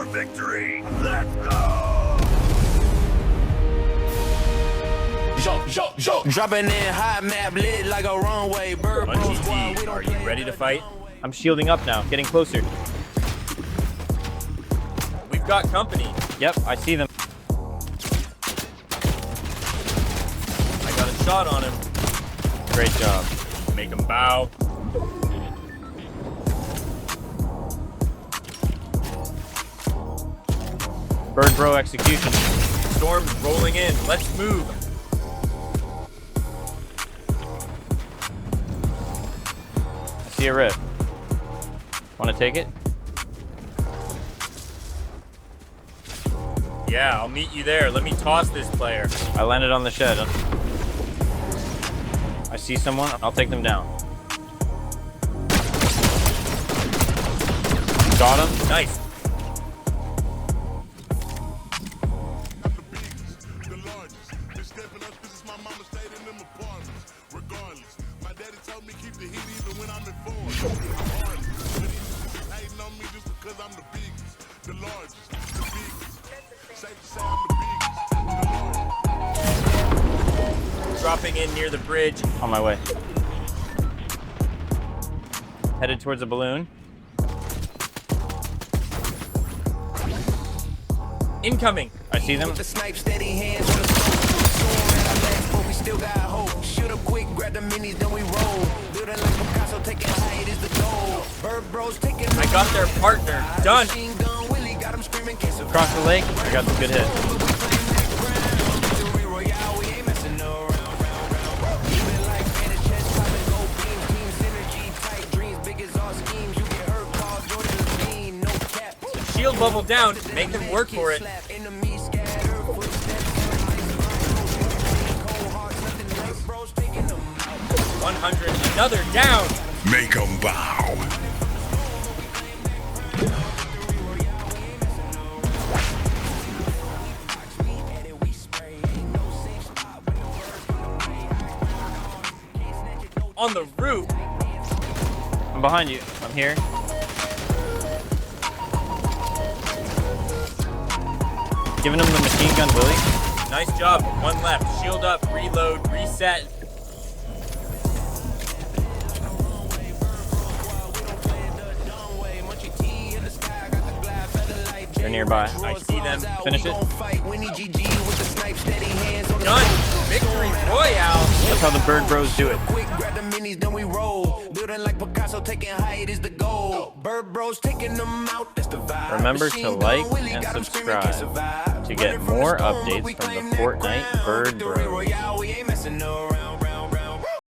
for victory. Let's go! Dropping in hot map lit like a runway. Bird Bros squad, we Are don't you ready to fight? I'm shielding up now, getting closer. We've got company. Yep, I see them. I got a shot on him. Great job. Make him bow. Bird bro execution. Storm's rolling in. Let's move. I see a rip. Want to take it? Yeah, I'll meet you there. Let me toss this player. I landed on the shed. I see someone. I'll take them down. Got him. Nice. Dropping in near the bridge. On my way. Headed towards a balloon. Incoming. I see them. the snipe steady hands on the scope. But we still got hope. Shoot up quick, grab the minis, then we roll. Building like Picasso, taking height is the goal. Bird Bros taking. I got their partner. Done. Machine gun Willie got him screaming, kiss him. Across the lake. I got some good hits. Royale, we ain't messing around. Even like Spanish chest, popping gold beams, team synergy, tight dreams, big as all schemes. You get hurt, call Jordan Levine, no cap. Shield bubble down. Make them work for it. Enemies scatter, footsteps, 100. Another down. Make 'em bow. On the roof. I'm behind you. I'm here. Giving him the machine gun, Willie. Nice job. One left. Shield up. Reload. Reset. They're nearby. I see them. Finish it. Done. Victory Royale. That's how the Bird Bros do it. Quick, grab the minis, then we roll. Building like Picasso, taking height is the goal. Bird Bros taking them out, that's the vibe. Remember to like and subscribe to get more updates from the Fortnite Bird Bros. Royale, we ain't messing around.